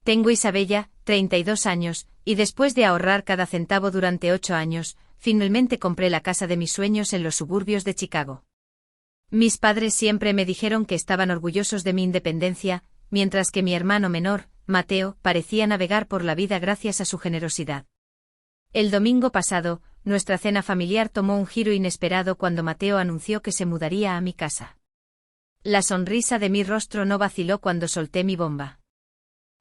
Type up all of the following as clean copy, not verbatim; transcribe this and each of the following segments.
Tengo Isabella, 32 años, y después de ahorrar cada centavo durante 8 años, finalmente compré la casa de mis sueños en los suburbios de Chicago. Mis padres siempre me dijeron que estaban orgullosos de mi independencia, mientras que mi hermano menor, Mateo, parecía navegar por la vida gracias a su generosidad. El domingo pasado, nuestra cena familiar tomó un giro inesperado cuando Mateo anunció que se mudaría a mi casa. La sonrisa de mi rostro no vaciló cuando solté mi bomba.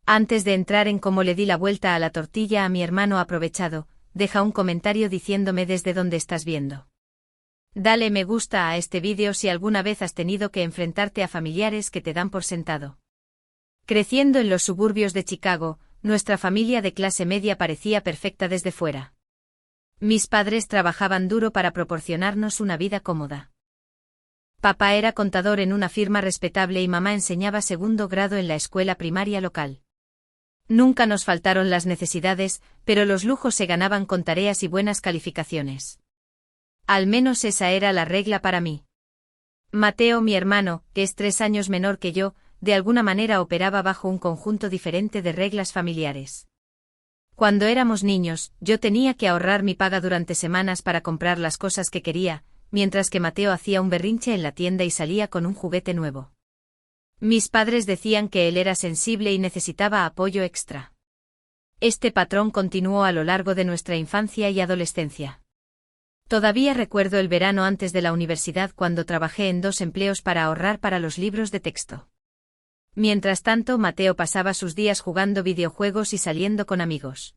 Antes de entrar en cómo le di la vuelta a la tortilla a mi hermano aprovechado, deja un comentario diciéndome desde dónde estás viendo. Dale me gusta a este vídeo si alguna vez has tenido que enfrentarte a familiares que te dan por sentado. Creciendo en los suburbios de Chicago, nuestra familia de clase media parecía perfecta desde fuera. Mis padres trabajaban duro para proporcionarnos una vida cómoda. Papá era contador en una firma respetable y mamá enseñaba segundo grado en la escuela primaria local. Nunca nos faltaron las necesidades, pero los lujos se ganaban con tareas y buenas calificaciones. Al menos esa era la regla para mí. Mateo, mi hermano, que es 3 años menor que yo, de alguna manera operaba bajo un conjunto diferente de reglas familiares. Cuando éramos niños, yo tenía que ahorrar mi paga durante semanas para comprar las cosas que quería, mientras que Mateo hacía un berrinche en la tienda y salía con un juguete nuevo. Mis padres decían que él era sensible y necesitaba apoyo extra. Este patrón continuó a lo largo de nuestra infancia y adolescencia. Todavía recuerdo el verano antes de la universidad cuando trabajé en 2 empleos para ahorrar para los libros de texto. Mientras tanto, Mateo pasaba sus días jugando videojuegos y saliendo con amigos.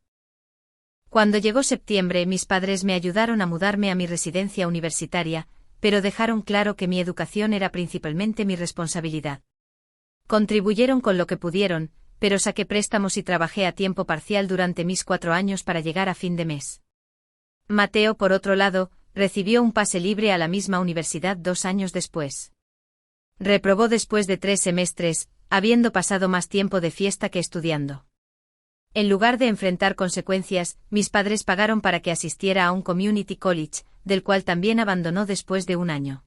Cuando llegó septiembre, mis padres me ayudaron a mudarme a mi residencia universitaria, pero dejaron claro que mi educación era principalmente mi responsabilidad. Contribuyeron con lo que pudieron, pero saqué préstamos y trabajé a tiempo parcial durante mis 4 años para llegar a fin de mes. Mateo, por otro lado, recibió un pase libre a la misma universidad 2 años después. Reprobó después de 3 semestres, habiendo pasado más tiempo de fiesta que estudiando. En lugar de enfrentar consecuencias, mis padres pagaron para que asistiera a un community college, del cual también abandonó después de 1 año.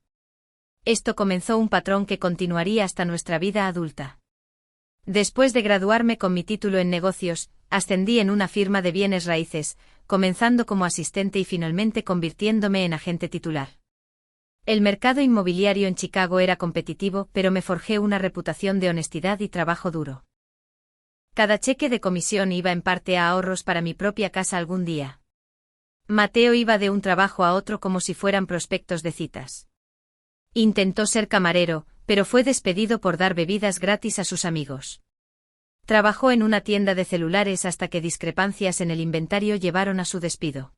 Esto comenzó un patrón que continuaría hasta nuestra vida adulta. Después de graduarme con mi título en negocios, ascendí en una firma de bienes raíces, comenzando como asistente y finalmente convirtiéndome en agente titular. El mercado inmobiliario en Chicago era competitivo, pero me forjé una reputación de honestidad y trabajo duro. Cada cheque de comisión iba en parte a ahorros para mi propia casa algún día. Mateo iba de un trabajo a otro como si fueran prospectos de citas. Intentó ser camarero, pero fue despedido por dar bebidas gratis a sus amigos. Trabajó en una tienda de celulares hasta que discrepancias en el inventario llevaron a su despido.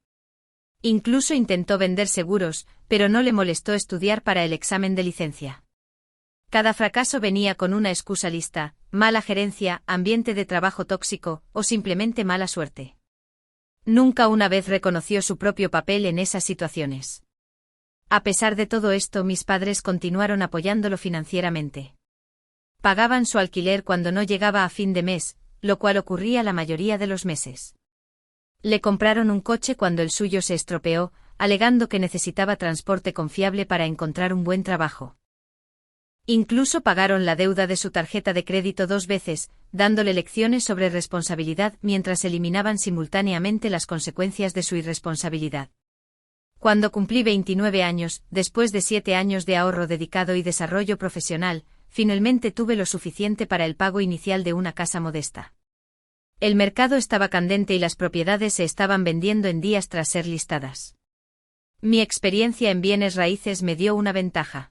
Incluso intentó vender seguros, pero no le molestó estudiar para el examen de licencia. Cada fracaso venía con una excusa lista: mala gerencia, ambiente de trabajo tóxico, o simplemente mala suerte. Nunca una vez reconoció su propio papel en esas situaciones. A pesar de todo esto, mis padres continuaron apoyándolo financieramente. Pagaban su alquiler cuando no llegaba a fin de mes, lo cual ocurría la mayoría de los meses. Le compraron un coche cuando el suyo se estropeó, alegando que necesitaba transporte confiable para encontrar un buen trabajo. Incluso pagaron la deuda de su tarjeta de crédito 2 veces, dándole lecciones sobre responsabilidad mientras eliminaban simultáneamente las consecuencias de su irresponsabilidad. Cuando cumplí 29 años, después de 7 años de ahorro dedicado y desarrollo profesional, finalmente tuve lo suficiente para el pago inicial de una casa modesta. El mercado estaba candente y las propiedades se estaban vendiendo en días tras ser listadas. Mi experiencia en bienes raíces me dio una ventaja.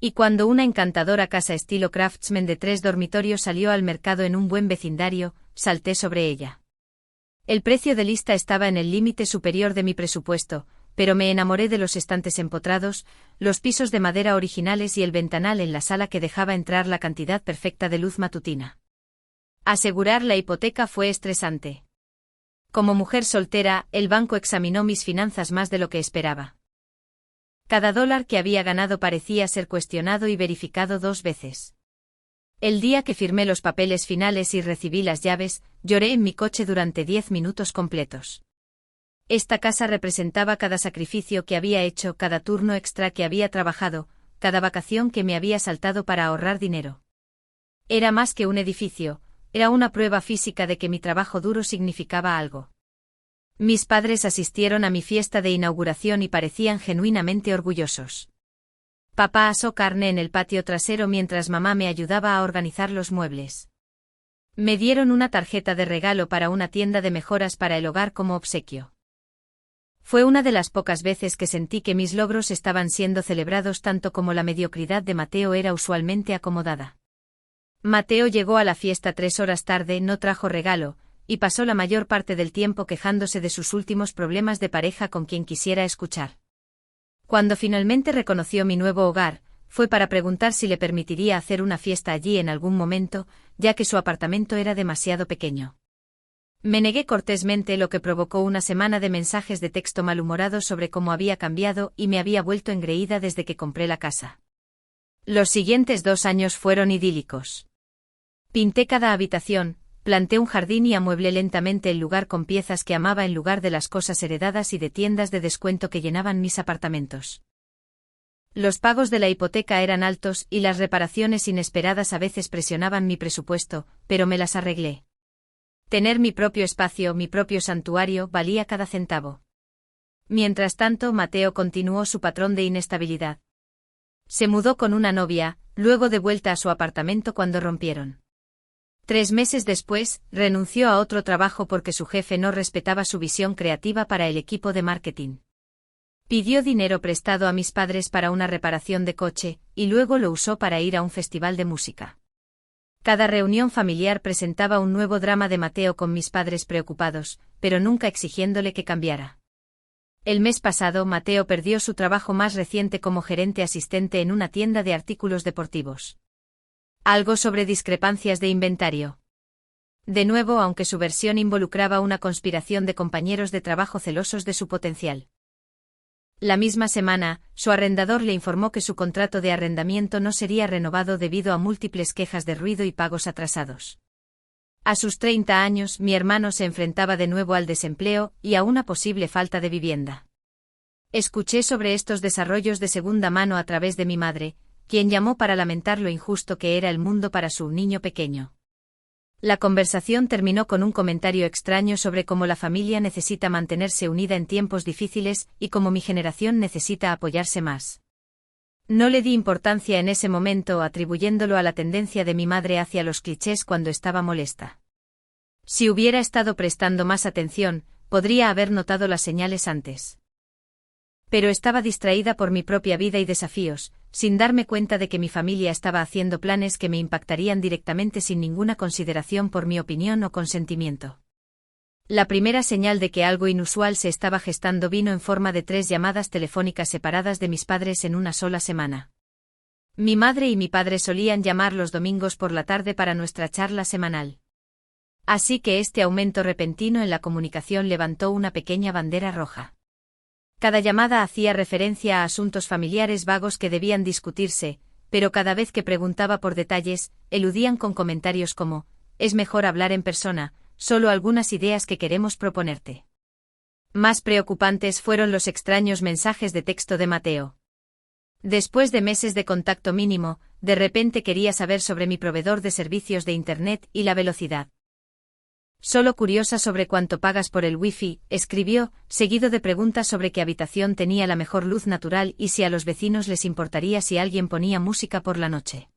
Y cuando una encantadora casa estilo Craftsman de 3 dormitorios salió al mercado en un buen vecindario, salté sobre ella. El precio de lista estaba en el límite superior de mi presupuesto, pero me enamoré de los estantes empotrados, los pisos de madera originales y el ventanal en la sala que dejaba entrar la cantidad perfecta de luz matutina. Asegurar la hipoteca fue estresante. Como mujer soltera, el banco examinó mis finanzas más de lo que esperaba. Cada dólar que había ganado parecía ser cuestionado y verificado 2 veces. El día que firmé los papeles finales y recibí las llaves, lloré en mi coche durante 10 minutos completos. Esta casa representaba cada sacrificio que había hecho, cada turno extra que había trabajado, cada vacación que me había saltado para ahorrar dinero. Era más que un edificio, era una prueba física de que mi trabajo duro significaba algo. Mis padres asistieron a mi fiesta de inauguración y parecían genuinamente orgullosos. Papá asó carne en el patio trasero mientras mamá me ayudaba a organizar los muebles. Me dieron una tarjeta de regalo para una tienda de mejoras para el hogar como obsequio. Fue una de las pocas veces que sentí que mis logros estaban siendo celebrados tanto como la mediocridad de Mateo era usualmente acomodada. Mateo llegó a la fiesta 3 horas tarde, no trajo regalo, y pasó la mayor parte del tiempo quejándose de sus últimos problemas de pareja con quien quisiera escuchar. Cuando finalmente reconoció mi nuevo hogar, fue para preguntar si le permitiría hacer una fiesta allí en algún momento, ya que su apartamento era demasiado pequeño. Me negué cortésmente, lo que provocó una semana de mensajes de texto malhumorados sobre cómo había cambiado y me había vuelto engreída desde que compré la casa. Los siguientes 2 años fueron idílicos. Pinté cada habitación, planté un jardín y amueblé lentamente el lugar con piezas que amaba en lugar de las cosas heredadas y de tiendas de descuento que llenaban mis apartamentos. Los pagos de la hipoteca eran altos y las reparaciones inesperadas a veces presionaban mi presupuesto, pero me las arreglé. Tener mi propio espacio, mi propio santuario, valía cada centavo. Mientras tanto, Mateo continuó su patrón de inestabilidad. Se mudó con una novia, luego de vuelta a su apartamento cuando rompieron. 3 meses después, renunció a otro trabajo porque su jefe no respetaba su visión creativa para el equipo de marketing. Pidió dinero prestado a mis padres para una reparación de coche, y luego lo usó para ir a un festival de música. Cada reunión familiar presentaba un nuevo drama de Mateo con mis padres preocupados, pero nunca exigiéndole que cambiara. El mes pasado, Mateo perdió su trabajo más reciente como gerente asistente en una tienda de artículos deportivos. Algo sobre discrepancias de inventario. De nuevo, aunque su versión involucraba una conspiración de compañeros de trabajo celosos de su potencial. La misma semana, su arrendador le informó que su contrato de arrendamiento no sería renovado debido a múltiples quejas de ruido y pagos atrasados. A sus 30 años, mi hermano se enfrentaba de nuevo al desempleo y a una posible falta de vivienda. Escuché sobre estos desarrollos de segunda mano a través de mi madre, quien llamó para lamentar lo injusto que era el mundo para su niño pequeño. La conversación terminó con un comentario extraño sobre cómo la familia necesita mantenerse unida en tiempos difíciles y cómo mi generación necesita apoyarse más. No le di importancia en ese momento, atribuyéndolo a la tendencia de mi madre hacia los clichés cuando estaba molesta. Si hubiera estado prestando más atención, podría haber notado las señales antes. Pero estaba distraída por mi propia vida y desafíos, sin darme cuenta de que mi familia estaba haciendo planes que me impactarían directamente sin ninguna consideración por mi opinión o consentimiento. La primera señal de que algo inusual se estaba gestando vino en forma de 3 llamadas telefónicas separadas de mis padres en una sola semana. Mi madre y mi padre solían llamar los domingos por la tarde para nuestra charla semanal. Así que este aumento repentino en la comunicación levantó una pequeña bandera roja. Cada llamada hacía referencia a asuntos familiares vagos que debían discutirse, pero cada vez que preguntaba por detalles, eludían con comentarios como: «Es mejor hablar en persona, solo algunas ideas que queremos proponerte». Más preocupantes fueron los extraños mensajes de texto de Mateo. Después de meses de contacto mínimo, de repente quería saber sobre mi proveedor de servicios de Internet y la velocidad. «Solo curiosa sobre cuánto pagas por el wifi», escribió, seguido de preguntas sobre qué habitación tenía la mejor luz natural y si a los vecinos les importaría si alguien ponía música por la noche.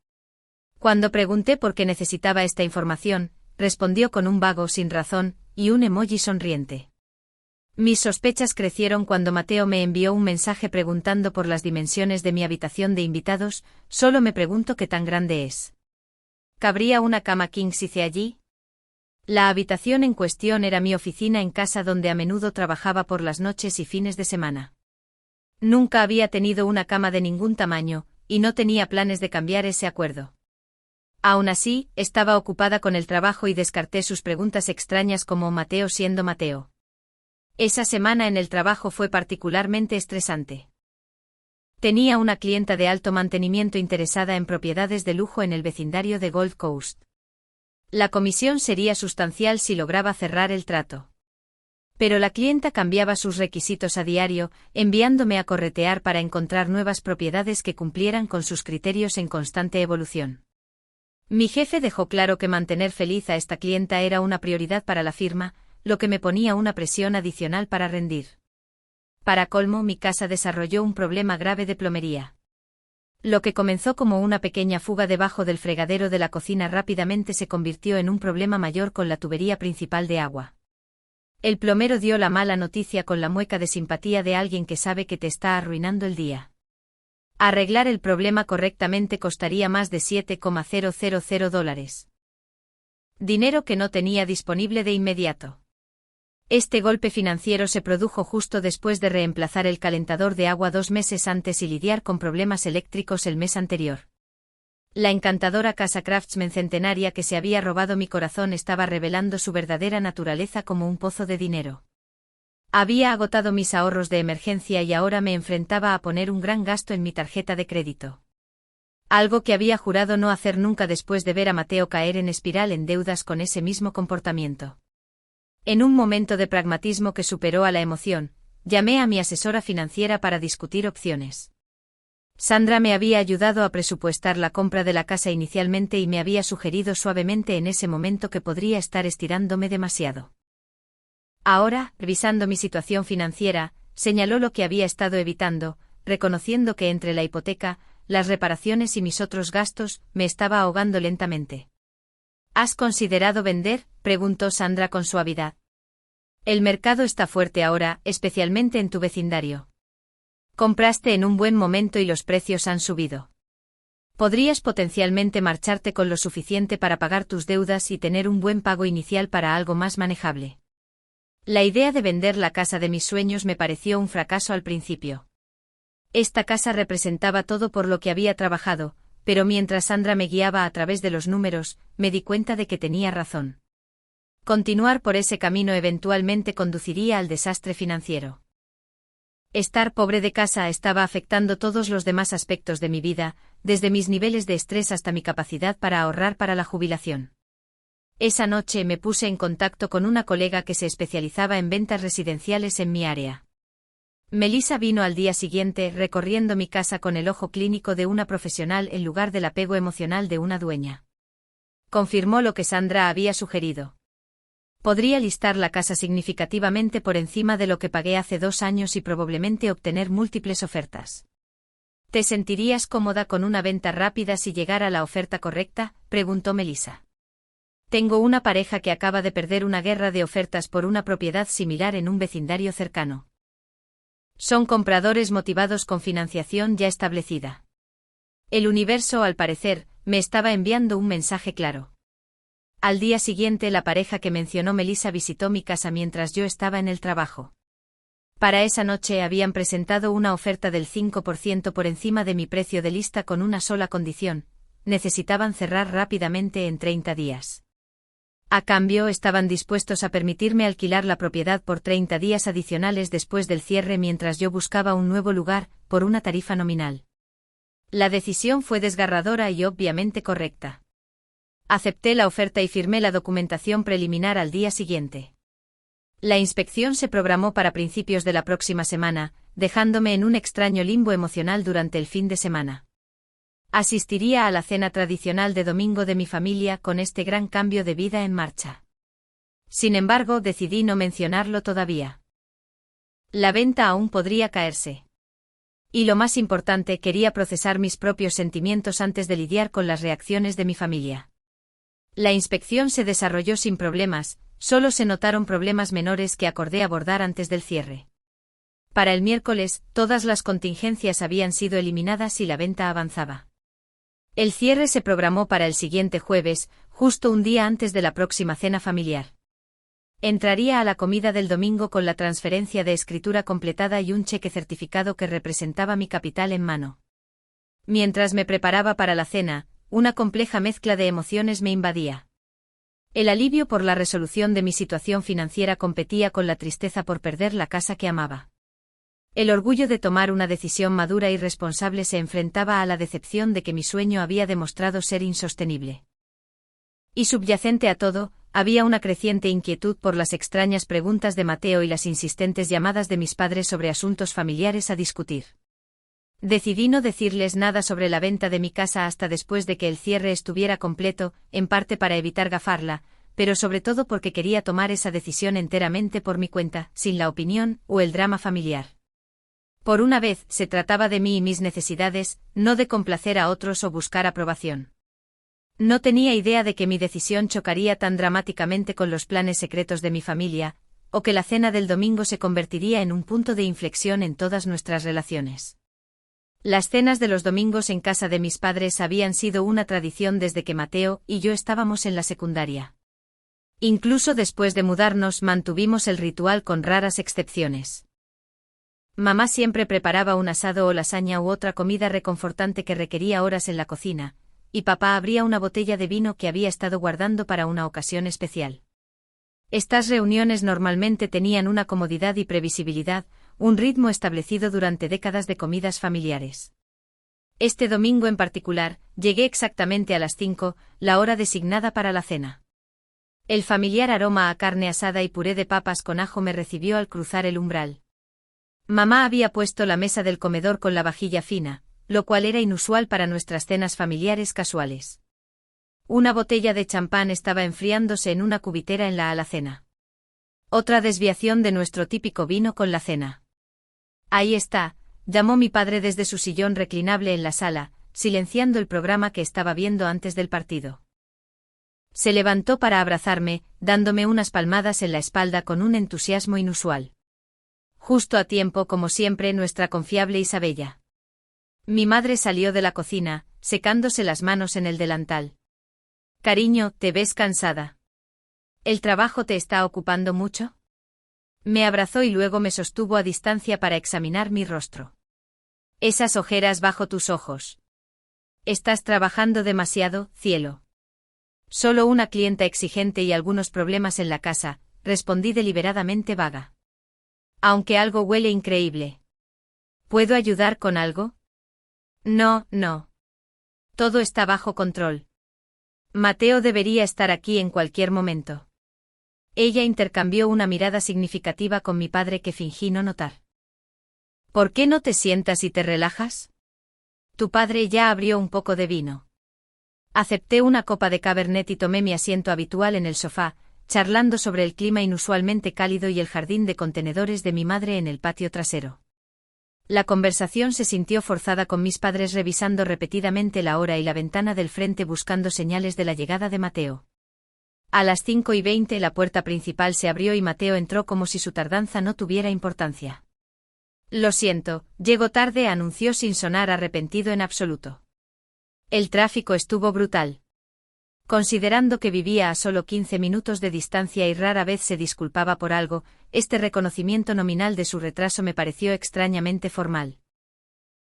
Cuando pregunté por qué necesitaba esta información, respondió con un vago sin razón y un emoji sonriente. Mis sospechas crecieron cuando Mateo me envió un mensaje preguntando por las dimensiones de mi habitación de invitados. «Solo me pregunto qué tan grande es. ¿Cabría una cama king size allí?». La habitación en cuestión era mi oficina en casa donde a menudo trabajaba por las noches y fines de semana. Nunca había tenido una cama de ningún tamaño, y no tenía planes de cambiar ese acuerdo. Aún así, estaba ocupada con el trabajo y descarté sus preguntas extrañas como Mateo siendo Mateo. Esa semana en el trabajo fue particularmente estresante. Tenía una clienta de alto mantenimiento interesada en propiedades de lujo en el vecindario de Gold Coast. La comisión sería sustancial si lograba cerrar el trato. Pero la clienta cambiaba sus requisitos a diario, enviándome a corretear para encontrar nuevas propiedades que cumplieran con sus criterios en constante evolución. Mi jefe dejó claro que mantener feliz a esta clienta era una prioridad para la firma, lo que me ponía una presión adicional para rendir. Para colmo, mi casa desarrolló un problema grave de plomería. Lo que comenzó como una pequeña fuga debajo del fregadero de la cocina rápidamente se convirtió en un problema mayor con la tubería principal de agua. El plomero dio la mala noticia con la mueca de simpatía de alguien que sabe que te está arruinando el día. Arreglar el problema correctamente costaría más de $7,000. Dinero que no tenía disponible de inmediato. Este golpe financiero se produjo justo después de reemplazar el calentador de agua 2 meses antes y lidiar con problemas eléctricos el mes anterior. La encantadora casa Craftsman centenaria que se había robado mi corazón estaba revelando su verdadera naturaleza como un pozo de dinero. Había agotado mis ahorros de emergencia y ahora me enfrentaba a poner un gran gasto en mi tarjeta de crédito. Algo que había jurado no hacer nunca después de ver a Mateo caer en espiral en deudas con ese mismo comportamiento. En un momento de pragmatismo que superó a la emoción, llamé a mi asesora financiera para discutir opciones. Sandra me había ayudado a presupuestar la compra de la casa inicialmente y me había sugerido suavemente en ese momento que podría estar estirándome demasiado. Ahora, revisando mi situación financiera, señaló lo que había estado evitando, reconociendo que entre la hipoteca, las reparaciones y mis otros gastos, me estaba ahogando lentamente. ¿Has considerado vender?, preguntó Sandra con suavidad. El mercado está fuerte ahora, especialmente en tu vecindario. Compraste en un buen momento y los precios han subido. Podrías potencialmente marcharte con lo suficiente para pagar tus deudas y tener un buen pago inicial para algo más manejable. La idea de vender la casa de mis sueños me pareció un fracaso al principio. Esta casa representaba todo por lo que había trabajado, pero mientras Sandra me guiaba a través de los números, me di cuenta de que tenía razón. Continuar por ese camino eventualmente conduciría al desastre financiero. Estar pobre de casa estaba afectando todos los demás aspectos de mi vida, desde mis niveles de estrés hasta mi capacidad para ahorrar para la jubilación. Esa noche me puse en contacto con una colega que se especializaba en ventas residenciales en mi área. Melissa vino al día siguiente recorriendo mi casa con el ojo clínico de una profesional en lugar del apego emocional de una dueña. Confirmó lo que Sandra había sugerido. Podría listar la casa significativamente por encima de lo que pagué hace 2 años y probablemente obtener múltiples ofertas. ¿Te sentirías cómoda con una venta rápida si llegara la oferta correcta?, preguntó Melissa. Tengo una pareja que acaba de perder una guerra de ofertas por una propiedad similar en un vecindario cercano. Son compradores motivados con financiación ya establecida. El universo, al parecer, me estaba enviando un mensaje claro. Al día siguiente la pareja que mencionó Melissa visitó mi casa mientras yo estaba en el trabajo. Para esa noche habían presentado una oferta del 5% por encima de mi precio de lista con una sola condición: necesitaban cerrar rápidamente en 30 días. A cambio, estaban dispuestos a permitirme alquilar la propiedad por 30 días adicionales después del cierre mientras yo buscaba un nuevo lugar, por una tarifa nominal. La decisión fue desgarradora y obviamente correcta. Acepté la oferta y firmé la documentación preliminar al día siguiente. La inspección se programó para principios de la próxima semana, dejándome en un extraño limbo emocional durante el fin de semana. Asistiría a la cena tradicional de domingo de mi familia con este gran cambio de vida en marcha. Sin embargo, decidí no mencionarlo todavía. La venta aún podría caerse. Y lo más importante, quería procesar mis propios sentimientos antes de lidiar con las reacciones de mi familia. La inspección se desarrolló sin problemas, solo se notaron problemas menores que acordé abordar antes del cierre. Para el miércoles, todas las contingencias habían sido eliminadas y la venta avanzaba. El cierre se programó para el siguiente jueves, justo un día antes de la próxima cena familiar. Entraría a la comida del domingo con la transferencia de escritura completada y un cheque certificado que representaba mi capital en mano. Mientras me preparaba para la cena, una compleja mezcla de emociones me invadía. El alivio por la resolución de mi situación financiera competía con la tristeza por perder la casa que amaba. El orgullo de tomar una decisión madura y responsable se enfrentaba a la decepción de que mi sueño había demostrado ser insostenible. Y subyacente a todo, había una creciente inquietud por las extrañas preguntas de Mateo y las insistentes llamadas de mis padres sobre asuntos familiares a discutir. Decidí no decirles nada sobre la venta de mi casa hasta después de que el cierre estuviera completo, en parte para evitar gafarla, pero sobre todo porque quería tomar esa decisión enteramente por mi cuenta, sin la opinión o el drama familiar. Por una vez se trataba de mí y mis necesidades, no de complacer a otros o buscar aprobación. No tenía idea de que mi decisión chocaría tan dramáticamente con los planes secretos de mi familia, o que la cena del domingo se convertiría en un punto de inflexión en todas nuestras relaciones. Las cenas de los domingos en casa de mis padres habían sido una tradición desde que Mateo y yo estábamos en la secundaria. Incluso después de mudarnos mantuvimos el ritual con raras excepciones. Mamá siempre preparaba un asado o lasaña u otra comida reconfortante que requería horas en la cocina, y papá abría una botella de vino que había estado guardando para una ocasión especial. Estas reuniones normalmente tenían una comodidad y previsibilidad, un ritmo establecido durante décadas de comidas familiares. Este domingo en particular, llegué exactamente a las 5, la hora designada para la cena. El familiar aroma a carne asada y puré de papas con ajo me recibió al cruzar el umbral. Mamá había puesto la mesa del comedor con la vajilla fina, lo cual era inusual para nuestras cenas familiares casuales. Una botella de champán estaba enfriándose en una cubitera en la alacena. Otra desviación de nuestro típico vino con la cena. Ahí está, llamó mi padre desde su sillón reclinable en la sala, silenciando el programa que estaba viendo antes del partido. Se levantó para abrazarme, dándome unas palmadas en la espalda con un entusiasmo inusual. Justo a tiempo, como siempre, nuestra confiable Isabella. Mi madre salió de la cocina, secándose las manos en el delantal. Cariño, ¿te ves cansada? ¿El trabajo te está ocupando mucho? Me abrazó y luego me sostuvo a distancia para examinar mi rostro. Esas ojeras bajo tus ojos. Estás trabajando demasiado, cielo. Solo una clienta exigente y algunos problemas en la casa, respondí deliberadamente vaga. Aunque algo huele increíble. ¿Puedo ayudar con algo? No, no. Todo está bajo control. Mateo debería estar aquí en cualquier momento. Ella intercambió una mirada significativa con mi padre que fingí no notar. ¿Por qué no te sientas y te relajas? Tu padre ya abrió un poco de vino. Acepté una copa de Cabernet y tomé mi asiento habitual en el sofá, charlando sobre el clima inusualmente cálido y el jardín de contenedores de mi madre en el patio trasero. La conversación se sintió forzada con mis padres revisando repetidamente la hora y la ventana del frente buscando señales de la llegada de Mateo. A las 5:20 la puerta principal se abrió y Mateo entró como si su tardanza no tuviera importancia. Lo siento, llego tarde, anunció sin sonar arrepentido en absoluto. El tráfico estuvo brutal. Considerando que vivía a solo 15 minutos de distancia y rara vez se disculpaba por algo, este reconocimiento nominal de su retraso me pareció extrañamente formal.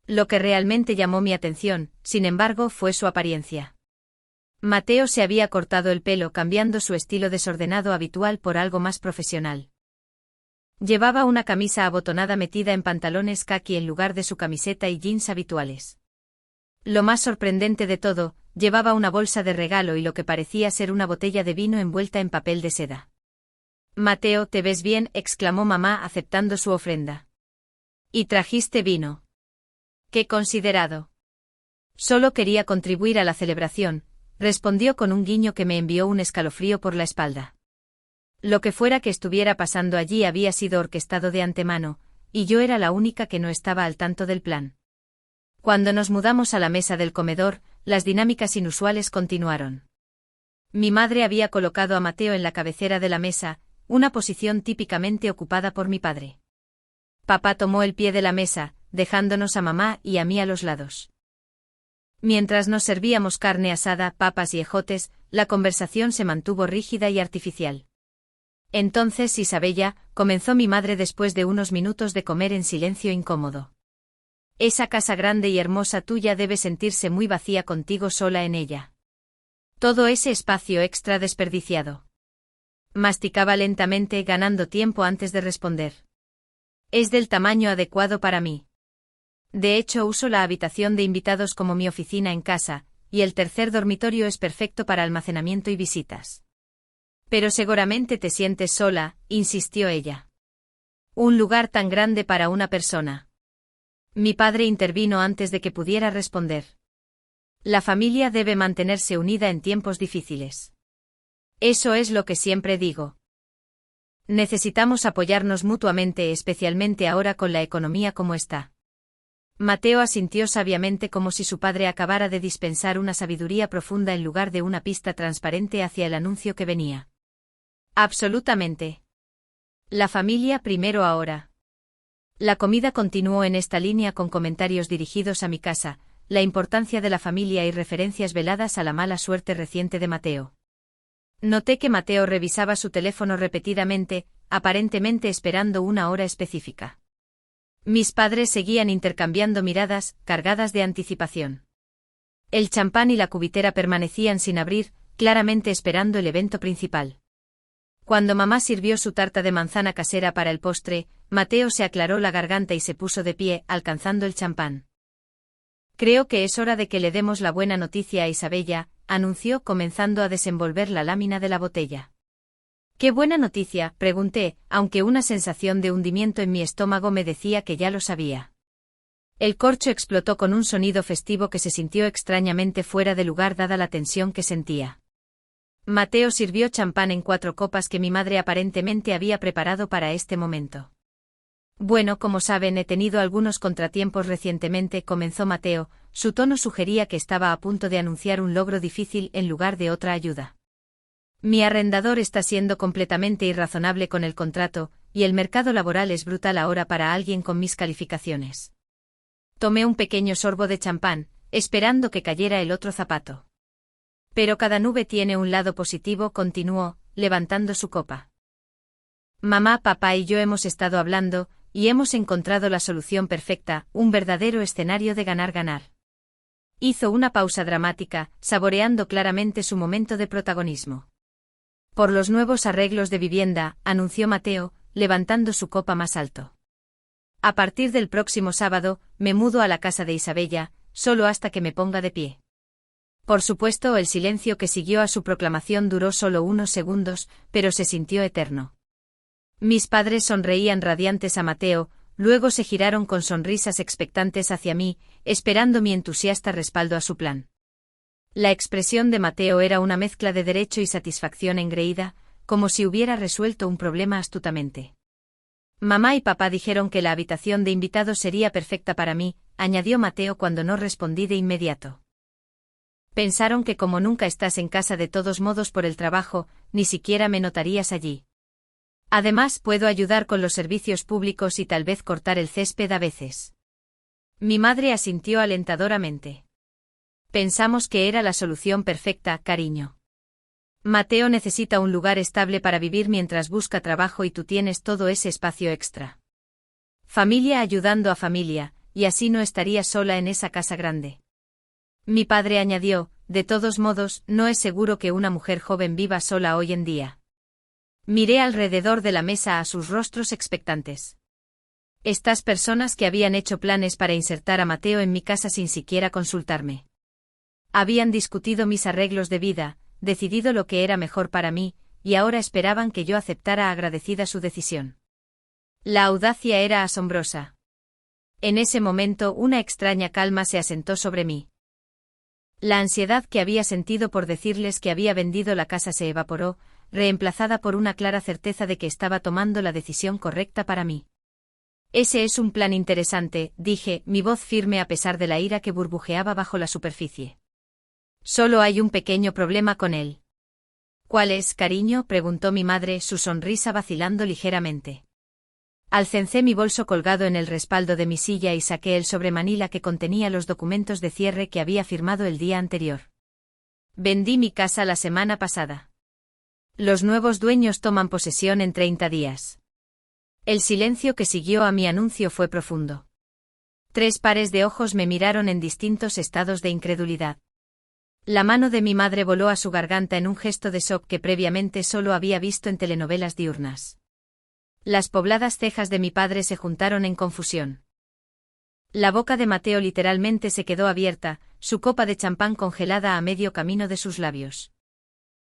Lo que realmente llamó mi atención, sin embargo, fue su apariencia. Mateo se había cortado el pelo cambiando su estilo desordenado habitual por algo más profesional. Llevaba una camisa abotonada metida en pantalones caqui en lugar de su camiseta y jeans habituales. Lo más sorprendente de todo, llevaba una bolsa de regalo y lo que parecía ser una botella de vino envuelta en papel de seda. Mateo, ¿te ves bien?, exclamó mamá aceptando su ofrenda. ¿Y trajiste vino? ¡Qué considerado! Solo quería contribuir a la celebración, respondió con un guiño que me envió un escalofrío por la espalda. Lo que fuera que estuviera pasando allí había sido orquestado de antemano, y yo era la única que no estaba al tanto del plan. Cuando nos mudamos a la mesa del comedor, las dinámicas inusuales continuaron. Mi madre había colocado a Mateo en la cabecera de la mesa, una posición típicamente ocupada por mi padre. Papá tomó el pie de la mesa, dejándonos a mamá y a mí a los lados. Mientras nos servíamos carne asada, papas y ejotes, la conversación se mantuvo rígida y artificial. Entonces, Isabella, comenzó mi madre después de unos minutos de comer en silencio incómodo. Esa casa grande y hermosa tuya debe sentirse muy vacía contigo sola en ella. Todo ese espacio extra desperdiciado. Masticaba lentamente, ganando tiempo antes de responder. Es del tamaño adecuado para mí. De hecho, uso la habitación de invitados como mi oficina en casa, y el tercer dormitorio es perfecto para almacenamiento y visitas. Pero seguramente te sientes sola, insistió ella. Un lugar tan grande para una persona. Mi padre intervino antes de que pudiera responder. La familia debe mantenerse unida en tiempos difíciles. Eso es lo que siempre digo. Necesitamos apoyarnos mutuamente, especialmente ahora con la economía como está. Mateo asintió sabiamente como si su padre acabara de dispensar una sabiduría profunda en lugar de una pista transparente hacia el anuncio que venía. Absolutamente. La familia primero ahora. La comida continuó en esta línea con comentarios dirigidos a mi casa, la importancia de la familia y referencias veladas a la mala suerte reciente de Mateo. Noté que Mateo revisaba su teléfono repetidamente, aparentemente esperando una hora específica. Mis padres seguían intercambiando miradas, cargadas de anticipación. El champán y la cubitera permanecían sin abrir, claramente esperando el evento principal. Cuando mamá sirvió su tarta de manzana casera para el postre, Mateo se aclaró la garganta y se puso de pie, alcanzando el champán. Creo que es hora de que le demos la buena noticia a Isabella, anunció comenzando a desenvolver la lámina de la botella. ¿Qué buena noticia?, pregunté, aunque una sensación de hundimiento en mi estómago me decía que ya lo sabía. El corcho explotó con un sonido festivo que se sintió extrañamente fuera de lugar dada la tensión que sentía. Mateo sirvió champán en 4 copas que mi madre aparentemente había preparado para este momento. Bueno, como saben, he tenido algunos contratiempos recientemente, comenzó Mateo, su tono sugería que estaba a punto de anunciar un logro difícil en lugar de otra ayuda. Mi arrendador está siendo completamente irrazonable con el contrato, y el mercado laboral es brutal ahora para alguien con mis calificaciones. Tomé un pequeño sorbo de champán, esperando que cayera el otro zapato. Pero cada nube tiene un lado positivo, continuó, levantando su copa. Mamá, papá y yo hemos estado hablando, y hemos encontrado la solución perfecta, un verdadero escenario de ganar-ganar. Hizo una pausa dramática, saboreando claramente su momento de protagonismo. Por los nuevos arreglos de vivienda, anunció Mateo, levantando su copa más alto. A partir del próximo sábado, me mudo a la casa de Isabella, solo hasta que me ponga de pie. Por supuesto, el silencio que siguió a su proclamación duró solo unos segundos, pero se sintió eterno. Mis padres sonreían radiantes a Mateo, luego se giraron con sonrisas expectantes hacia mí, esperando mi entusiasta respaldo a su plan. La expresión de Mateo era una mezcla de derecho y satisfacción engreída, como si hubiera resuelto un problema astutamente. Mamá y papá dijeron que la habitación de invitados sería perfecta para mí, añadió Mateo cuando no respondí de inmediato. Pensaron que como nunca estás en casa de todos modos por el trabajo, ni siquiera me notarías allí. Además, puedo ayudar con los servicios públicos y tal vez cortar el césped a veces. Mi madre asintió alentadoramente. Pensamos que era la solución perfecta, cariño. Mateo necesita un lugar estable para vivir mientras busca trabajo y tú tienes todo ese espacio extra. Familia ayudando a familia, y así no estarías sola en esa casa grande. Mi padre añadió, de todos modos, no es seguro que una mujer joven viva sola hoy en día. Miré alrededor de la mesa a sus rostros expectantes. Estas personas que habían hecho planes para insertar a Mateo en mi casa sin siquiera consultarme. Habían discutido mis arreglos de vida, decidido lo que era mejor para mí, y ahora esperaban que yo aceptara agradecida su decisión. La audacia era asombrosa. En ese momento una extraña calma se asentó sobre mí. La ansiedad que había sentido por decirles que había vendido la casa se evaporó, reemplazada por una clara certeza de que estaba tomando la decisión correcta para mí. Ese es un plan interesante, dije, mi voz firme a pesar de la ira que burbujeaba bajo la superficie. Solo hay un pequeño problema con él. ¿Cuál es, cariño?, preguntó mi madre, su sonrisa vacilando ligeramente. Alcancé mi bolso colgado en el respaldo de mi silla y saqué el sobremanila que contenía los documentos de cierre que había firmado el día anterior. Vendí mi casa la semana pasada. Los nuevos dueños toman posesión en 30 días. El silencio que siguió a mi anuncio fue profundo. 3 pares de ojos me miraron en distintos estados de incredulidad. La mano de mi madre voló a su garganta en un gesto de shock que previamente solo había visto en telenovelas diurnas. Las pobladas cejas de mi padre se juntaron en confusión. La boca de Mateo literalmente se quedó abierta, su copa de champán congelada a medio camino de sus labios.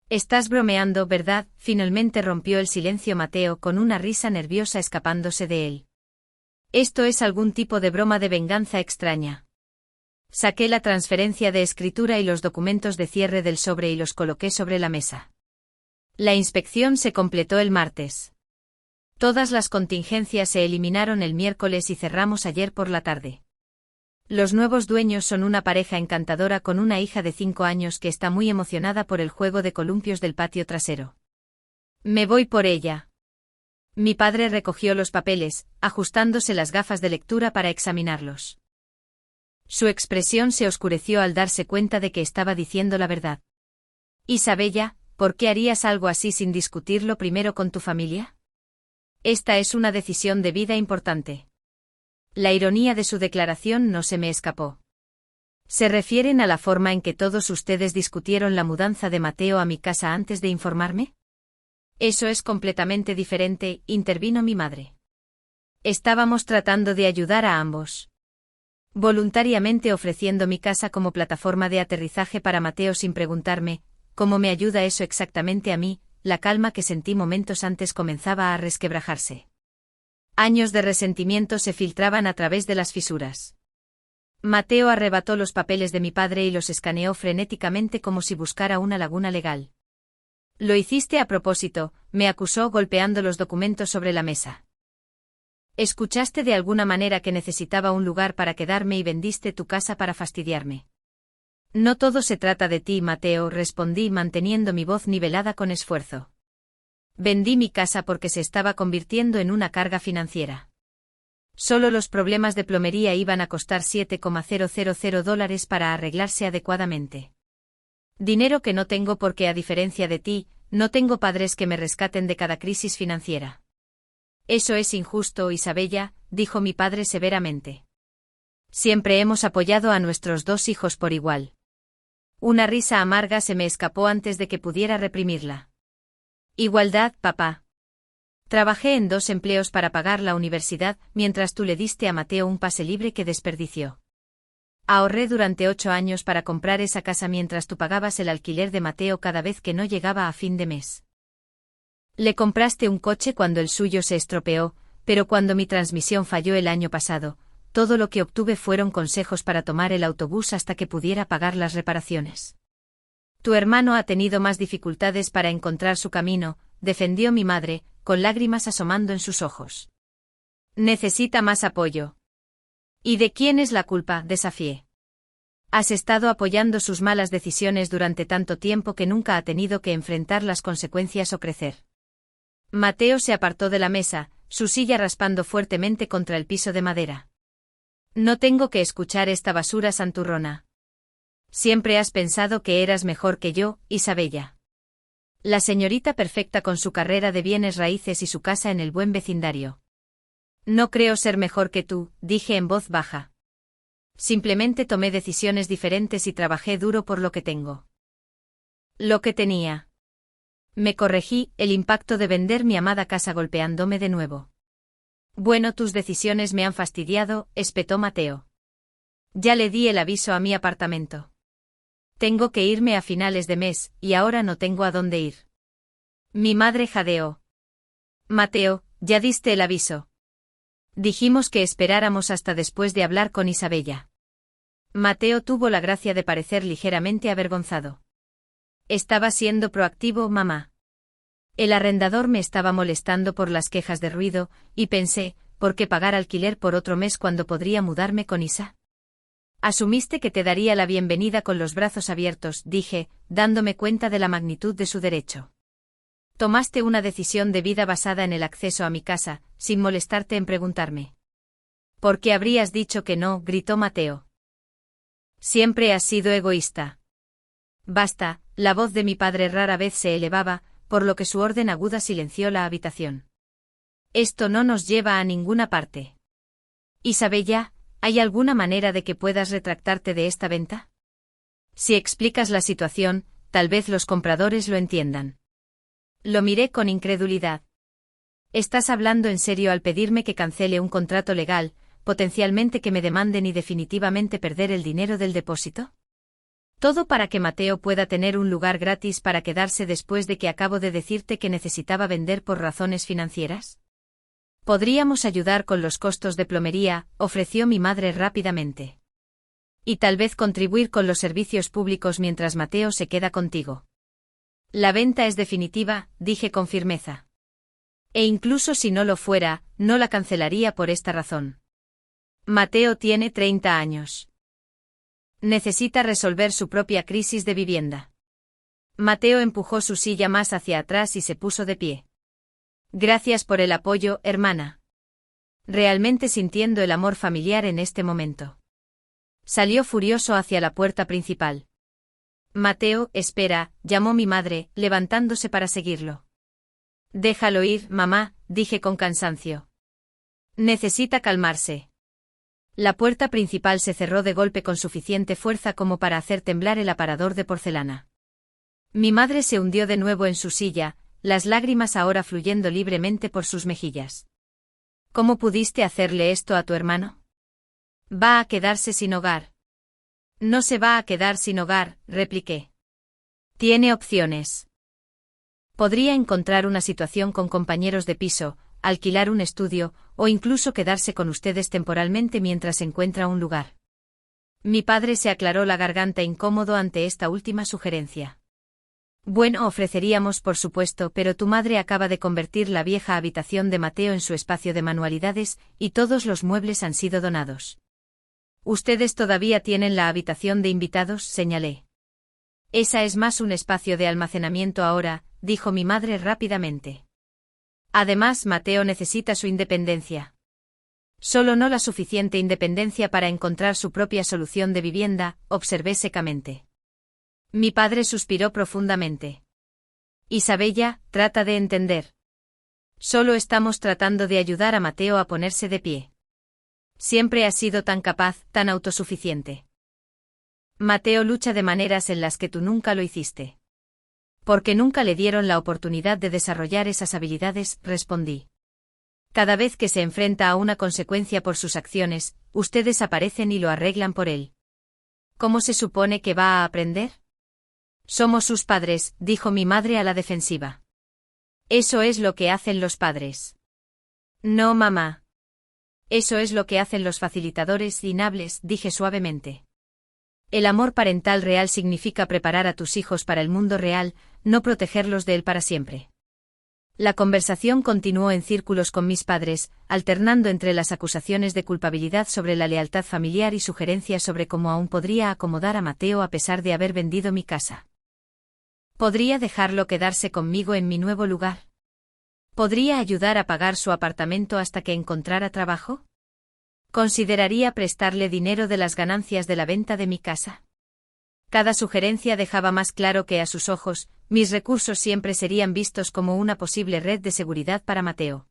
Estás bromeando, ¿verdad? Finalmente rompió el silencio Mateo con una risa nerviosa escapándose de él. Esto es algún tipo de broma de venganza extraña. Saqué la transferencia de escritura y los documentos de cierre del sobre y los coloqué sobre la mesa. La inspección se completó el martes. Todas las contingencias se eliminaron el miércoles y cerramos ayer por la tarde. Los nuevos dueños son una pareja encantadora con una hija de 5 años que está muy emocionada por el juego de columpios del patio trasero. Me voy por ella. Mi padre recogió los papeles, ajustándose las gafas de lectura para examinarlos. Su expresión se oscureció al darse cuenta de que estaba diciendo la verdad. Isabella, ¿por qué harías algo así sin discutirlo primero con tu familia? Esta es una decisión de vida importante. La ironía de su declaración no se me escapó. ¿Se refieren a la forma en que todos ustedes discutieron la mudanza de Mateo a mi casa antes de informarme? Eso es completamente diferente, intervino mi madre. Estábamos tratando de ayudar a ambos. Voluntariamente ofreciendo mi casa como plataforma de aterrizaje para Mateo sin preguntarme, ¿cómo me ayuda eso exactamente a mí? La calma que sentí momentos antes comenzaba a resquebrajarse. Años de resentimiento se filtraban a través de las fisuras. Mateo arrebató los papeles de mi padre y los escaneó frenéticamente como si buscara una laguna legal. Lo hiciste a propósito, me acusó golpeando los documentos sobre la mesa. Escuchaste de alguna manera que necesitaba un lugar para quedarme y vendiste tu casa para fastidiarme. No todo se trata de ti, Mateo, respondí manteniendo mi voz nivelada con esfuerzo. Vendí mi casa porque se estaba convirtiendo en una carga financiera. Solo los problemas de plomería iban a costar $7,000 para arreglarse adecuadamente. Dinero que no tengo porque, a diferencia de ti, no tengo padres que me rescaten de cada crisis financiera. Eso es injusto, Isabella, dijo mi padre severamente. Siempre hemos apoyado a nuestros 2 hijos por igual. Una risa amarga se me escapó antes de que pudiera reprimirla. Igualdad, papá. Trabajé en 2 empleos para pagar la universidad, mientras tú le diste a Mateo un pase libre que desperdició. Ahorré durante 8 años para comprar esa casa mientras tú pagabas el alquiler de Mateo cada vez que no llegaba a fin de mes. Le compraste un coche cuando el suyo se estropeó, pero cuando mi transmisión falló el año pasado, todo lo que obtuve fueron consejos para tomar el autobús hasta que pudiera pagar las reparaciones. Tu hermano ha tenido más dificultades para encontrar su camino, defendió mi madre, con lágrimas asomando en sus ojos. Necesita más apoyo. ¿Y de quién es la culpa?, desafié. Has estado apoyando sus malas decisiones durante tanto tiempo que nunca ha tenido que enfrentar las consecuencias o crecer. Mateo se apartó de la mesa, su silla raspando fuertemente contra el piso de madera. No tengo que escuchar esta basura santurrona. Siempre has pensado que eras mejor que yo, Isabella. La señorita perfecta con su carrera de bienes raíces y su casa en el buen vecindario. No creo ser mejor que tú, dije en voz baja. Simplemente tomé decisiones diferentes y trabajé duro por lo que tengo. Lo que tenía. Me corregí, el impacto de vender mi amada casa golpeándome de nuevo. Bueno, tus decisiones me han fastidiado, espetó Mateo. Ya le di el aviso a mi apartamento. Tengo que irme a finales de mes, y ahora no tengo a dónde ir. Mi madre jadeó. Mateo, ya diste el aviso. Dijimos que esperáramos hasta después de hablar con Isabella. Mateo tuvo la gracia de parecer ligeramente avergonzado. Estaba siendo proactivo, mamá. El arrendador me estaba molestando por las quejas de ruido, y pensé, ¿por qué pagar alquiler por otro mes cuando podría mudarme con Isa? Asumiste que te daría la bienvenida con los brazos abiertos, dije, dándome cuenta de la magnitud de su derecho. Tomaste una decisión de vida basada en el acceso a mi casa, sin molestarte en preguntarme. ¿Por qué habrías dicho que no?, gritó Mateo. Siempre has sido egoísta. Basta, la voz de mi padre rara vez se elevaba, por lo que su orden aguda silenció la habitación. Esto no nos lleva a ninguna parte. Isabella, ¿hay alguna manera de que puedas retractarte de esta venta? Si explicas la situación, tal vez los compradores lo entiendan. Lo miré con incredulidad. ¿Estás hablando en serio al pedirme que cancele un contrato legal, potencialmente que me demanden y definitivamente perder el dinero del depósito? Todo para que Mateo pueda tener un lugar gratis para quedarse después de que acabo de decirte que necesitaba vender por razones financieras. Podríamos ayudar con los costos de plomería, ofreció mi madre rápidamente. Y tal vez contribuir con los servicios públicos mientras Mateo se queda contigo. La venta es definitiva, dije con firmeza. E incluso si no lo fuera, no la cancelaría por esta razón. Mateo tiene 30 años. Necesita resolver su propia crisis de vivienda. Mateo empujó su silla más hacia atrás y se puso de pie. Gracias por el apoyo, hermana. Realmente sintiendo el amor familiar en este momento. Salió furioso hacia la puerta principal. Mateo, espera, llamó mi madre, levantándose para seguirlo. Déjalo ir, mamá, dije con cansancio. Necesita calmarse. La puerta principal se cerró de golpe con suficiente fuerza como para hacer temblar el aparador de porcelana. Mi madre se hundió de nuevo en su silla, las lágrimas ahora fluyendo libremente por sus mejillas. ¿Cómo pudiste hacerle esto a tu hermano? Va a quedarse sin hogar. No se va a quedar sin hogar, repliqué. Tiene opciones. Podría encontrar una situación con compañeros de piso, alquilar un estudio, o incluso quedarse con ustedes temporalmente mientras encuentra un lugar. Mi padre se aclaró la garganta incómodo ante esta última sugerencia. Bueno, ofreceríamos por supuesto, pero tu madre acaba de convertir la vieja habitación de Mateo en su espacio de manualidades, y todos los muebles han sido donados. Ustedes todavía tienen la habitación de invitados, señalé. Esa es más un espacio de almacenamiento ahora, dijo mi madre rápidamente. Además, Mateo necesita su independencia. Solo no la suficiente independencia para encontrar su propia solución de vivienda, observé secamente. Mi padre suspiró profundamente. Isabella, trata de entender. Solo estamos tratando de ayudar a Mateo a ponerse de pie. Siempre has sido tan capaz, tan autosuficiente. Mateo lucha de maneras en las que tú nunca lo hiciste. Porque nunca le dieron la oportunidad de desarrollar esas habilidades, respondí. Cada vez que se enfrenta a una consecuencia por sus acciones, ustedes aparecen y lo arreglan por él. ¿Cómo se supone que va a aprender? Somos sus padres, dijo mi madre a la defensiva. Eso es lo que hacen los padres. No, mamá. Eso es lo que hacen los facilitadores inhables, dije suavemente. El amor parental real significa preparar a tus hijos para el mundo real, no protegerlos de él para siempre. La conversación continuó en círculos con mis padres, alternando entre las acusaciones de culpabilidad sobre la lealtad familiar y sugerencias sobre cómo aún podría acomodar a Mateo a pesar de haber vendido mi casa. ¿Podría dejarlo quedarse conmigo en mi nuevo lugar? ¿Podría ayudar a pagar su apartamento hasta que encontrara trabajo? ¿Consideraría prestarle dinero de las ganancias de la venta de mi casa? Cada sugerencia dejaba más claro que a sus ojos, mis recursos siempre serían vistos como una posible red de seguridad para Mateo.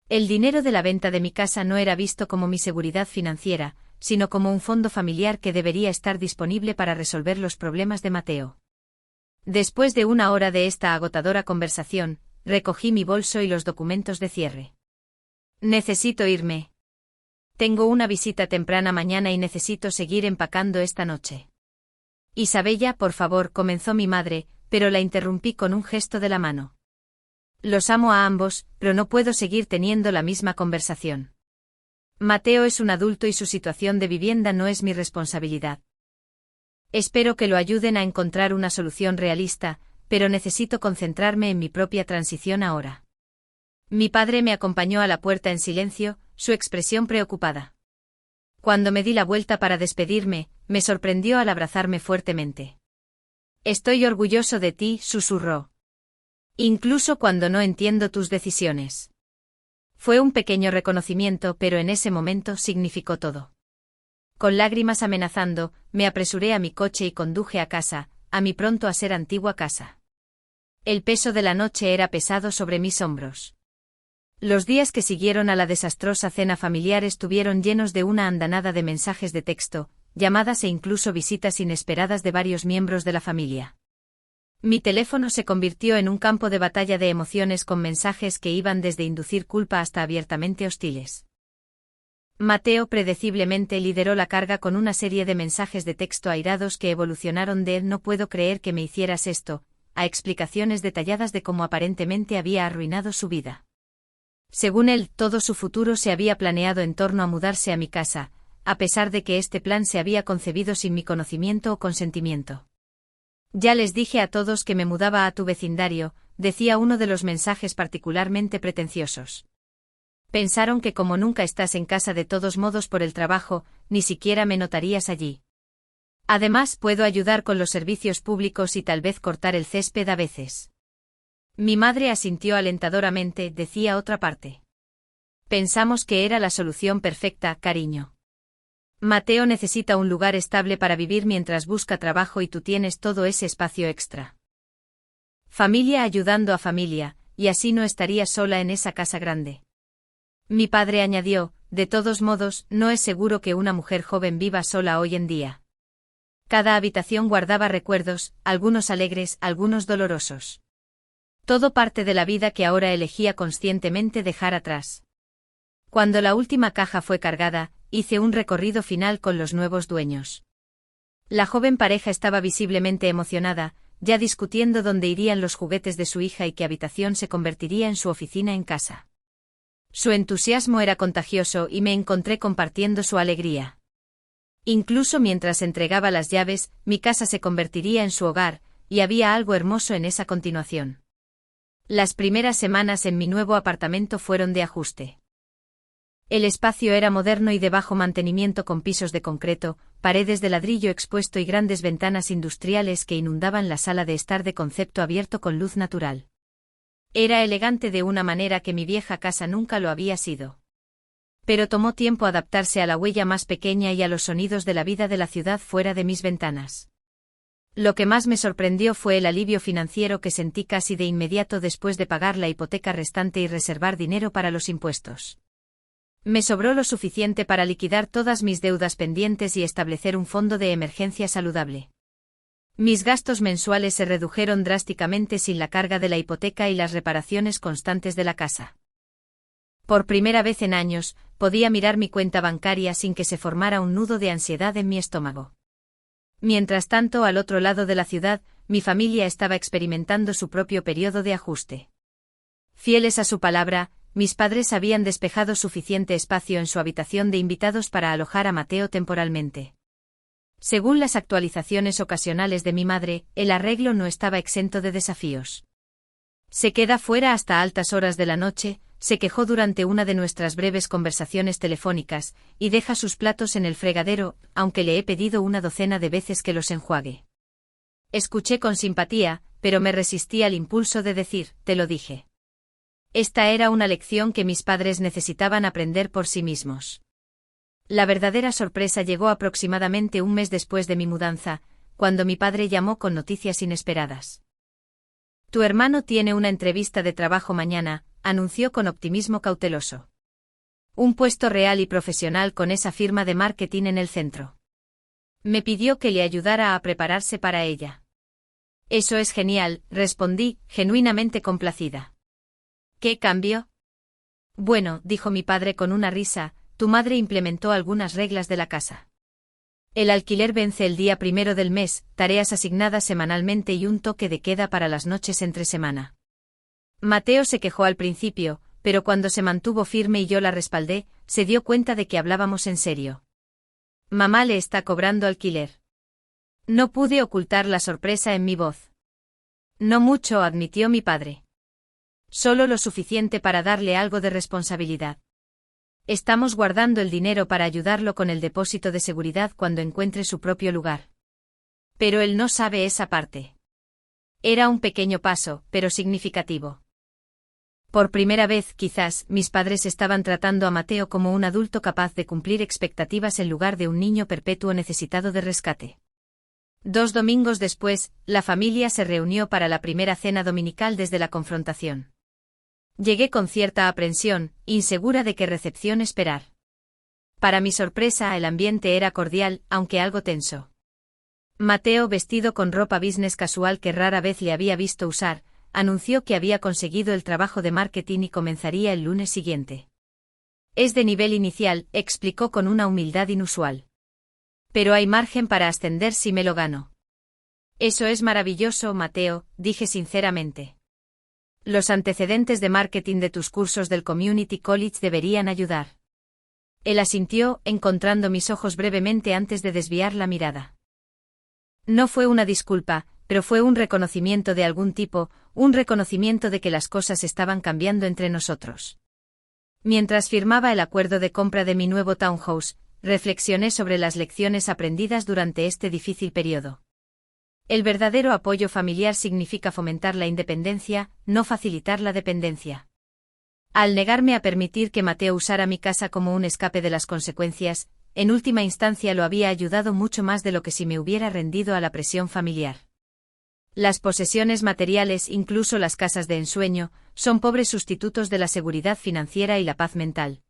El dinero de la venta de mi casa no era visto como mi seguridad financiera, sino como un fondo familiar que debería estar disponible para resolver los problemas de Mateo. Después de una hora de esta agotadora conversación, recogí mi bolso y los documentos de cierre. Necesito irme. Tengo una visita temprana mañana y necesito seguir empacando esta noche. Isabella, por favor, comenzó mi madre, pero la interrumpí con un gesto de la mano. Los amo a ambos, pero no puedo seguir teniendo la misma conversación. Mateo es un adulto y su situación de vivienda no es mi responsabilidad. Espero que lo ayuden a encontrar una solución realista, pero necesito concentrarme en mi propia transición ahora. Mi padre me acompañó a la puerta en silencio, su expresión preocupada. Cuando me di la vuelta para despedirme, me sorprendió al abrazarme fuertemente. Estoy orgulloso de ti, susurró. Incluso cuando no entiendo tus decisiones. Fue un pequeño reconocimiento, pero en ese momento significó todo. Con lágrimas amenazando, me apresuré a mi coche y conduje a casa, a mi pronto a ser antigua casa. El peso de la noche era pesado sobre mis hombros. Los días que siguieron a la desastrosa cena familiar estuvieron llenos de una andanada de mensajes de texto, llamadas e incluso visitas inesperadas de varios miembros de la familia. Mi teléfono se convirtió en un campo de batalla de emociones con mensajes que iban desde inducir culpa hasta abiertamente hostiles. Mateo predeciblemente lideró la carga con una serie de mensajes de texto airados que evolucionaron de "no puedo creer que me hicieras esto", a explicaciones detalladas de cómo aparentemente había arruinado su vida. Según él, todo su futuro se había planeado en torno a mudarse a mi casa, a pesar de que este plan se había concebido sin mi conocimiento o consentimiento. Ya les dije a todos que me mudaba a tu vecindario, decía uno de los mensajes particularmente pretenciosos. Pensaron que como nunca estás en casa de todos modos por el trabajo, ni siquiera me notarías allí. Además, puedo ayudar con los servicios públicos y tal vez cortar el césped a veces. Mi madre asintió alentadoramente, decía otra parte. Pensamos que era la solución perfecta, cariño. Mateo necesita un lugar estable para vivir mientras busca trabajo y tú tienes todo ese espacio extra. Familia ayudando a familia, y así no estarías sola en esa casa grande. Mi padre añadió, de todos modos, no es seguro que una mujer joven viva sola hoy en día. Cada habitación guardaba recuerdos, algunos alegres, algunos dolorosos. Todo parte de la vida que ahora elegía conscientemente dejar atrás. Cuando la última caja fue cargada, hice un recorrido final con los nuevos dueños. La joven pareja estaba visiblemente emocionada, ya discutiendo dónde irían los juguetes de su hija y qué habitación se convertiría en su oficina en casa. Su entusiasmo era contagioso y me encontré compartiendo su alegría. Incluso mientras entregaba las llaves, mi casa se convertiría en su hogar, y había algo hermoso en esa continuación. Las primeras semanas en mi nuevo apartamento fueron de ajuste. El espacio era moderno y de bajo mantenimiento con pisos de concreto, paredes de ladrillo expuesto y grandes ventanas industriales que inundaban la sala de estar de concepto abierto con luz natural. Era elegante de una manera que mi vieja casa nunca lo había sido. Pero tomó tiempo adaptarse a la huella más pequeña y a los sonidos de la vida de la ciudad fuera de mis ventanas. Lo que más me sorprendió fue el alivio financiero que sentí casi de inmediato después de pagar la hipoteca restante y reservar dinero para los impuestos. Me sobró lo suficiente para liquidar todas mis deudas pendientes y establecer un fondo de emergencia saludable. Mis gastos mensuales se redujeron drásticamente sin la carga de la hipoteca y las reparaciones constantes de la casa. Por primera vez en años, podía mirar mi cuenta bancaria sin que se formara un nudo de ansiedad en mi estómago. Mientras tanto, al otro lado de la ciudad, mi familia estaba experimentando su propio periodo de ajuste. Fieles a su palabra, mis padres habían despejado suficiente espacio en su habitación de invitados para alojar a Mateo temporalmente. Según las actualizaciones ocasionales de mi madre, el arreglo no estaba exento de desafíos. Se queda fuera hasta altas horas de la noche, se quejó durante una de nuestras breves conversaciones telefónicas, y deja sus platos en el fregadero, aunque le he pedido una docena de veces que los enjuague. Escuché con simpatía, pero me resistí al impulso de decir, te lo dije. Esta era una lección que mis padres necesitaban aprender por sí mismos. La verdadera sorpresa llegó aproximadamente un mes después de mi mudanza, cuando mi padre llamó con noticias inesperadas. Tu hermano tiene una entrevista de trabajo mañana, anunció con optimismo cauteloso. Un puesto real y profesional con esa firma de marketing en el centro. Me pidió que le ayudara a prepararse para ella. Eso es genial, respondí, genuinamente complacida. ¿Qué cambio? Bueno, dijo mi padre con una risa, tu madre implementó algunas reglas de la casa. El alquiler vence el día 1 del mes, tareas asignadas semanalmente y un toque de queda para las noches entre semana. Mateo se quejó al principio, pero cuando se mantuvo firme y yo la respaldé, se dio cuenta de que hablábamos en serio. Mamá le está cobrando alquiler. No pude ocultar la sorpresa en mi voz. No mucho, admitió mi padre. Solo lo suficiente para darle algo de responsabilidad. Estamos guardando el dinero para ayudarlo con el depósito de seguridad cuando encuentre su propio lugar. Pero él no sabe esa parte. Era un pequeño paso, pero significativo. Por primera vez, quizás, mis padres estaban tratando a Mateo como un adulto capaz de cumplir expectativas en lugar de un niño perpetuo necesitado de rescate. 2 domingos después, la familia se reunió para la primera cena dominical desde la confrontación. Llegué con cierta aprensión, insegura de qué recepción esperar. Para mi sorpresa, el ambiente era cordial, aunque algo tenso. Mateo, vestido con ropa business casual que rara vez le había visto usar, anunció que había conseguido el trabajo de marketing y comenzaría el lunes siguiente. Es de nivel inicial, explicó con una humildad inusual. Pero hay margen para ascender si me lo gano. Eso es maravilloso, Mateo, dije sinceramente. Los antecedentes de marketing de tus cursos del Community College deberían ayudar. Él asintió, encontrando mis ojos brevemente antes de desviar la mirada. No fue una disculpa, pero fue un reconocimiento de algún tipo, un reconocimiento de que las cosas estaban cambiando entre nosotros. Mientras firmaba el acuerdo de compra de mi nuevo townhouse, reflexioné sobre las lecciones aprendidas durante este difícil periodo. El verdadero apoyo familiar significa fomentar la independencia, no facilitar la dependencia. Al negarme a permitir que Mateo usara mi casa como un escape de las consecuencias, en última instancia lo había ayudado mucho más de lo que si me hubiera rendido a la presión familiar. Las posesiones materiales, incluso las casas de ensueño, son pobres sustitutos de la seguridad financiera y la paz mental.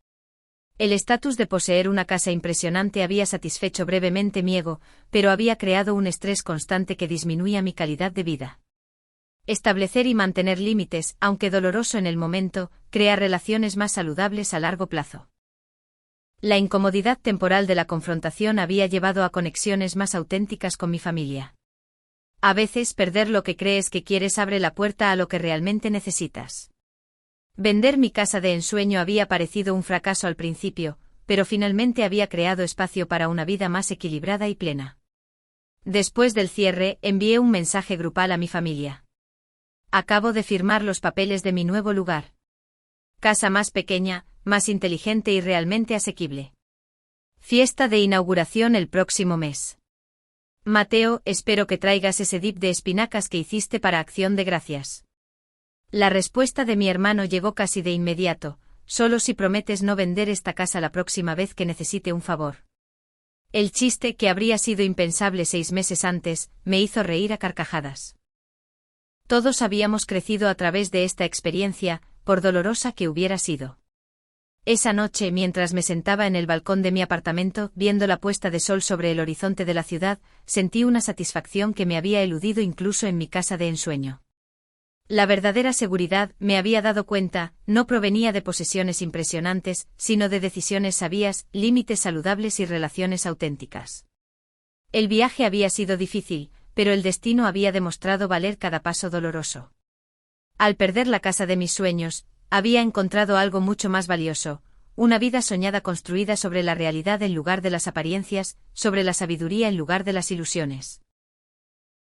El estatus de poseer una casa impresionante había satisfecho brevemente mi ego, pero había creado un estrés constante que disminuía mi calidad de vida. Establecer y mantener límites, aunque doloroso en el momento, crea relaciones más saludables a largo plazo. La incomodidad temporal de la confrontación había llevado a conexiones más auténticas con mi familia. A veces perder lo que crees que quieres abre la puerta a lo que realmente necesitas. Vender mi casa de ensueño había parecido un fracaso al principio, pero finalmente había creado espacio para una vida más equilibrada y plena. Después del cierre, envié un mensaje grupal a mi familia. Acabo de firmar los papeles de mi nuevo lugar. Casa más pequeña, más inteligente y realmente asequible. Fiesta de inauguración el próximo mes. Mateo, espero que traigas ese dip de espinacas que hiciste para Acción de Gracias. La respuesta de mi hermano llegó casi de inmediato: solo si prometes no vender esta casa la próxima vez que necesite un favor. El chiste, que habría sido impensable 6 meses antes, me hizo reír a carcajadas. Todos habíamos crecido a través de esta experiencia, por dolorosa que hubiera sido. Esa noche, mientras me sentaba en el balcón de mi apartamento, viendo la puesta de sol sobre el horizonte de la ciudad, sentí una satisfacción que me había eludido incluso en mi casa de ensueño. La verdadera seguridad, me había dado cuenta, no provenía de posesiones impresionantes, sino de decisiones sabias, límites saludables y relaciones auténticas. El viaje había sido difícil, pero el destino había demostrado valer cada paso doloroso. Al perder la casa de mis sueños, había encontrado algo mucho más valioso: una vida soñada construida sobre la realidad en lugar de las apariencias, sobre la sabiduría en lugar de las ilusiones.